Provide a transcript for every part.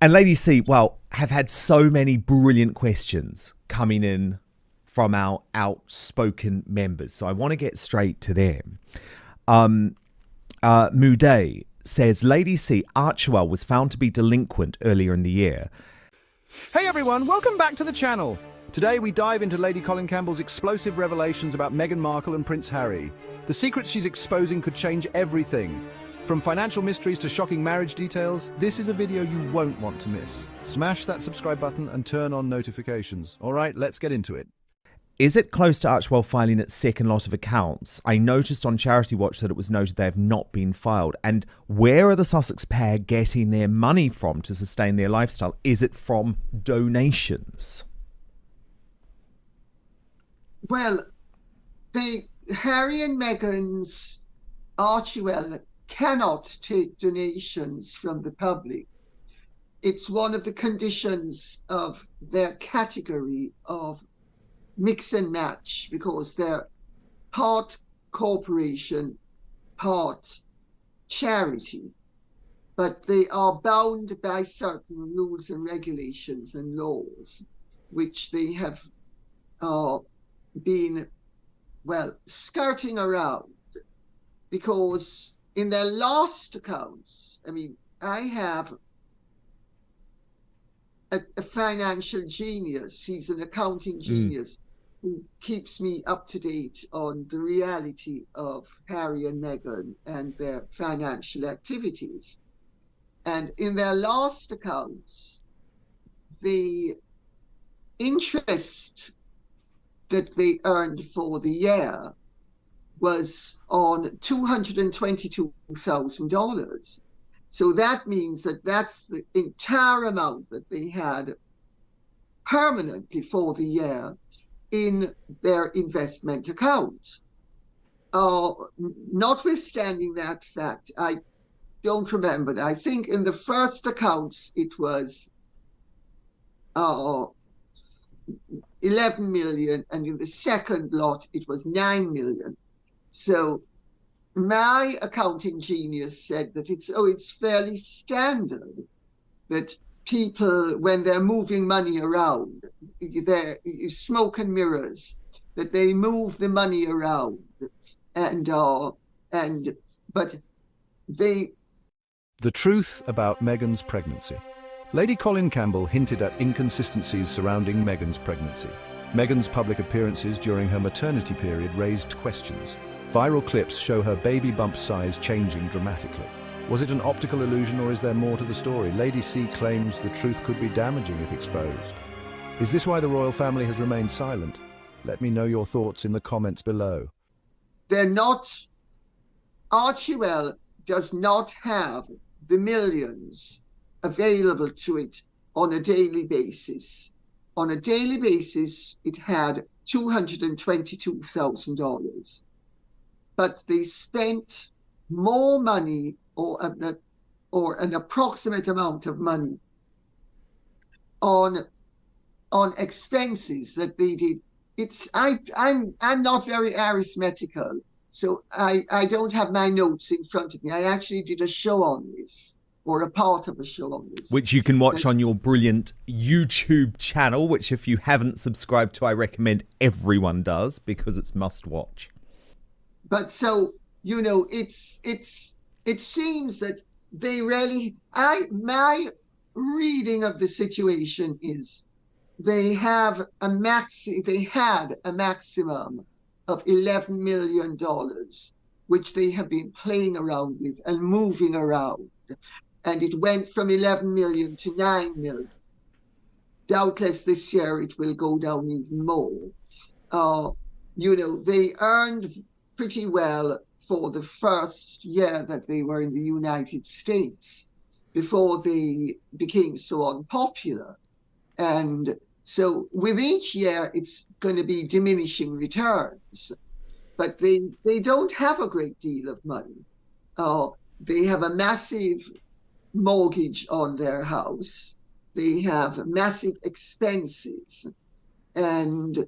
And Lady C, well, have had so many brilliant questions coming in from our outspoken members. So I want to get straight to them. Moudet says, Lady C, Archewell was found to be delinquent earlier in the year. Hey everyone, welcome back to the channel. Today we dive into Lady Colin Campbell's explosive revelations about Meghan Markle and Prince Harry. The secrets she's exposing could change everything. From financial mysteries to shocking marriage details, this is a video you won't want to miss. Smash that subscribe button and turn on notifications. All right, let's get into it. Is it close to Archewell filing its second lot of accounts? I noticed on Charity Watch that it was noted they have not been filed. And where are the Sussex pair getting their money from to sustain their lifestyle? Is it from donations? Well, Harry and Meghan's Archewell cannot take donations from the public. It's one of the conditions of their category of mix and match, because they're part corporation, part charity, but they are bound by certain rules and regulations and laws, which they have been, well, skirting around, because in their last accounts, I mean, I have a financial genius, he's an accounting genius, who keeps me up to date on the reality of Harry and Meghan and their financial activities. And in their last accounts, the interest that they earned for the year was on $222,000. So that means that that's the entire amount that they had permanently for the year in their investment account. Notwithstanding that fact, I don't remember. I think in the first accounts it was 11 million, and in the second lot it was 9 million. So my accounting genius said that it's fairly standard that people, when they're moving money around, smoke and mirrors, that they move the money around, but they. The truth about Meghan's pregnancy. Lady Colin Campbell hinted at inconsistencies surrounding Meghan's pregnancy. Meghan's public appearances during her maternity period raised questions. Viral clips show her baby bump size changing dramatically. Was it an optical illusion, or is there more to the story? Lady C claims the truth could be damaging if exposed. Is this why the royal family has remained silent? Let me know your thoughts in the comments below. Archewell does not have the millions available to it on a daily basis. On a daily basis, it had $222,000. But they spent more money, or an approximate amount of money, on expenses that they did. I'm not very arithmetical, so I don't have my notes in front of me. I actually did a show on this, or a part of a show on this, which you can watch on your brilliant YouTube channel, which if you haven't subscribed to, I recommend everyone does, because it's must watch. But so, it seems that they really, my reading of the situation is they had a maximum of $11 million, which they have been playing around with and moving around. And it went from 11 million to 9 million. Doubtless this year it will go down even more. They earned pretty well for the first year that they were in the United States, before they became so unpopular. And so with each year, it's going to be diminishing returns. But they don't have a great deal of money. They have a massive mortgage on their house. They have massive expenses. And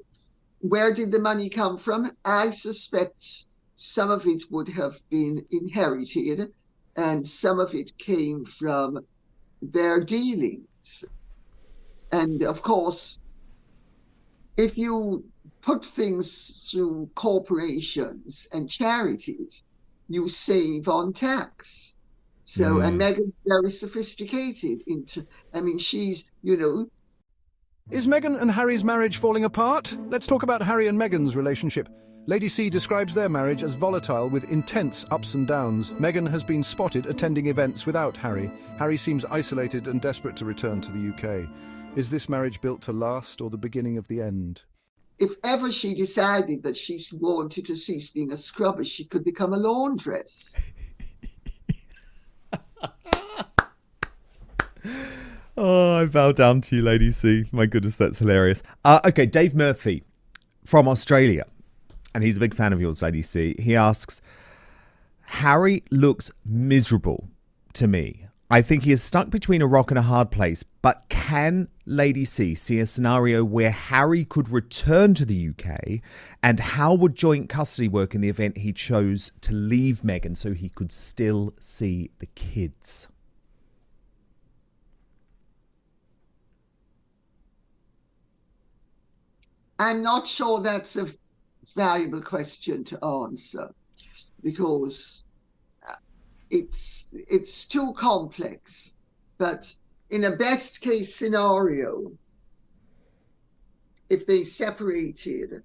where did the money come from? I suspect some of it would have been inherited, and some of it came from their dealings. And of course, if you put things through corporations and charities, you save on tax. So, and Meghan's very sophisticated she's, Is Meghan and Harry's marriage falling apart? Let's talk about Harry and Meghan's relationship. Lady C describes their marriage as volatile with intense ups and downs. Meghan has been spotted attending events without Harry. Harry seems isolated and desperate to return to the UK. Is this marriage built to last or the beginning of the end? If ever she decided that she wanted to cease being a scrubber, she could become a laundress. Oh, I bow down to you, Lady C. My goodness, that's hilarious. Okay, Dave Murphy from Australia, and he's a big fan of yours, Lady C. He asks, Harry looks miserable to me. I think he is stuck between a rock and a hard place, but can Lady C see a scenario where Harry could return to the UK, and how would joint custody work in the event he chose to leave Meghan so he could still see the kids? I'm not sure that's a valuable question to answer, because it's too complex. But in a best case scenario, if they separated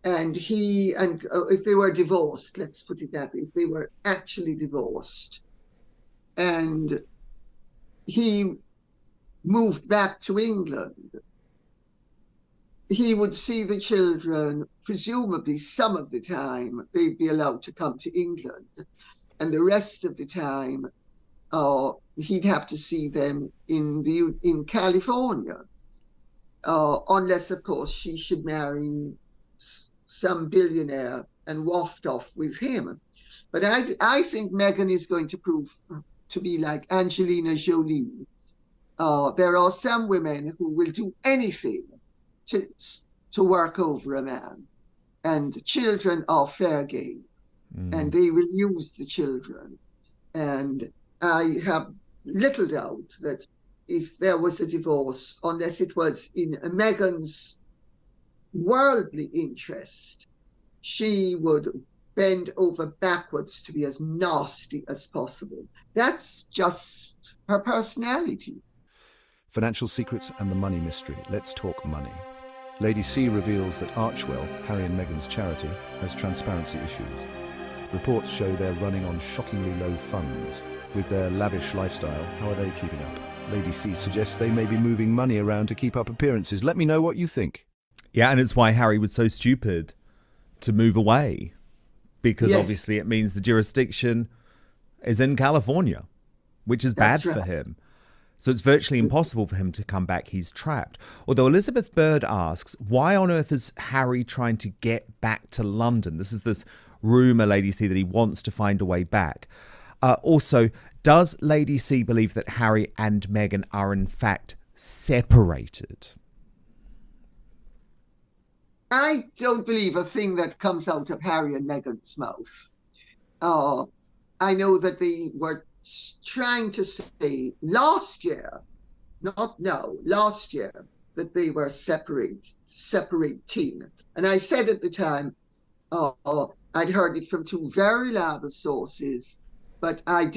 and if they were divorced, let's put it that way, if they were actually divorced and he moved back to England, he would see the children, presumably some of the time they'd be allowed to come to England, and the rest of the time he'd have to see them in California, unless, of course, she should marry some billionaire and waft off with him. But I think Meghan is going to prove to be like Angelina Jolie. There are some women who will do anything to work over a man, and children are fair game, and they will use the children. And I have little doubt that if there was a divorce, unless it was in Meghan's worldly interest, she would bend over backwards to be as nasty as possible. That's just her personality. Financial secrets and the money mystery. Let's talk money. Lady C reveals that Archewell, Harry and Meghan's charity, has transparency issues. Reports show they're running on shockingly low funds. With their lavish lifestyle, how are they keeping up? Lady C suggests they may be moving money around to keep up appearances. Let me know what you think. Yeah, and it's why Harry was so stupid to move away. Because obviously it means the jurisdiction is in California, which is bad for him. So it's virtually impossible for him to come back. He's trapped. Although Elizabeth Bird asks, why on earth is Harry trying to get back to London? This is this rumour, Lady C, that he wants to find a way back. Also, does Lady C believe that Harry and Meghan are in fact separated? I don't believe a thing that comes out of Harry and Meghan's mouth. I know that they were trying to say last year, not now, last year, that they were separating. And I said at the time, I'd heard it from two very reliable sources, but I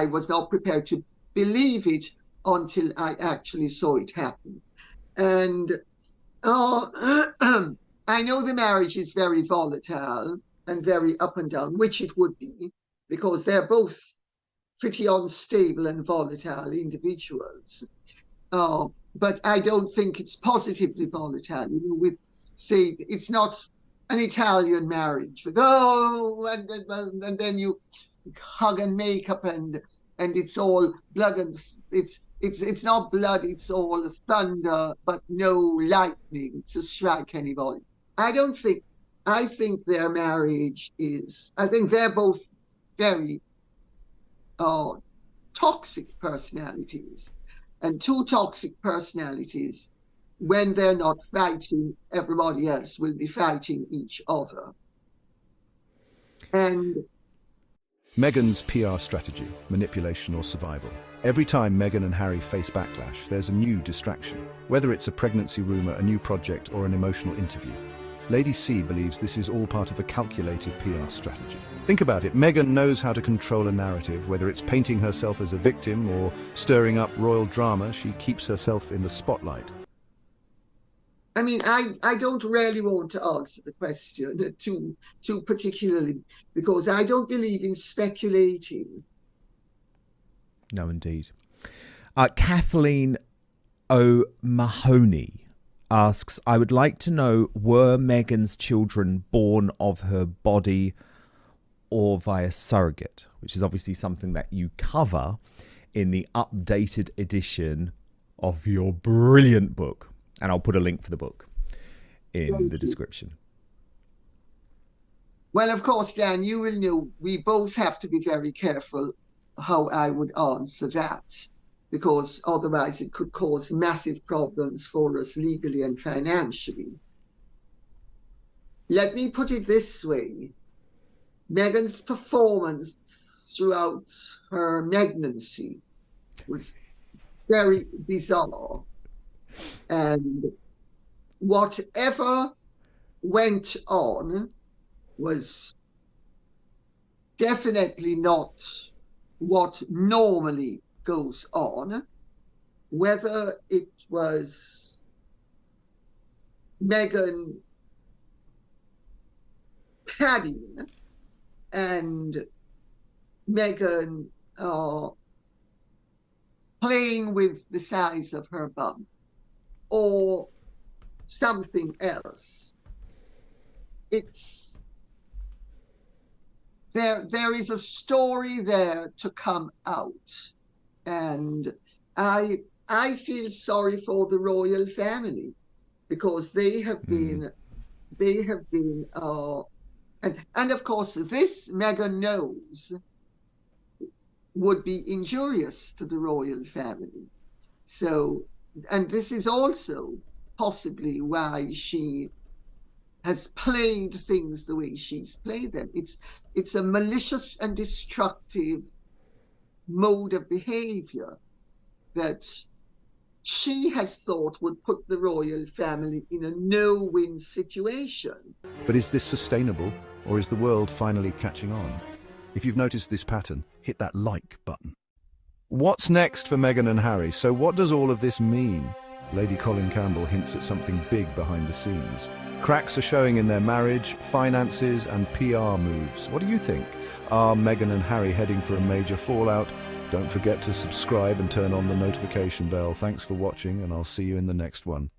was not prepared to believe it until I actually saw it happen. And I know the marriage is very volatile and very up and down, which it would be, because they're both pretty unstable and volatile individuals. But I don't think it's positively volatile. Say, it's not an Italian marriage with, and then you hug and make up and it's all blood, and it's not blood, it's all thunder, but no lightning to strike anybody. I think their marriage I think they're both very toxic personalities, and two toxic personalities, when they're not fighting everybody else, will be fighting each other. And Meghan's PR strategy, manipulation or survival. Every time Meghan and Harry face backlash, there's a new distraction. Whether it's a pregnancy rumor, a new project, or an emotional interview. Lady C believes this is all part of a calculated PR strategy. Think about it, Meghan knows how to control a narrative, whether it's painting herself as a victim or stirring up royal drama, she keeps herself in the spotlight. I mean, I don't really want to answer the question too particularly, because I don't believe in speculating. No, indeed. Kathleen O'Mahony asks, I would like to know, were Meghan's children born of her body or via surrogate? Which is obviously something that you cover in the updated edition of your brilliant book. And I'll put a link for the book in the description. Well, of course, Dan, you will know we both have to be very careful how I would answer that, because otherwise it could cause massive problems for us legally and financially. Let me put it this way. Meghan's performance throughout her pregnancy was very bizarre. And whatever went on was definitely not what normally goes on, whether it was Meghan padding and Meghan playing with the size of her bum or something else. It's there is a story there to come out, and I feel sorry for the royal family, because they have been and of course this Meghan knows would be injurious to the royal family. So, and this is also possibly why she has played things the way she's played them. It's a malicious and destructive mode of behavior that she has thought would put the royal family in a no-win situation. But is this sustainable, or is the world finally catching on? If you've noticed this pattern, hit that like button. What's next for Meghan and Harry? So what does all of this mean? Lady Colin Campbell hints at something big behind the scenes. Cracks are showing in their marriage, finances, and PR moves. What do you think? Are Meghan and Harry heading for a major fallout? Don't forget to subscribe and turn on the notification bell. Thanks for watching, and I'll see you in the next one.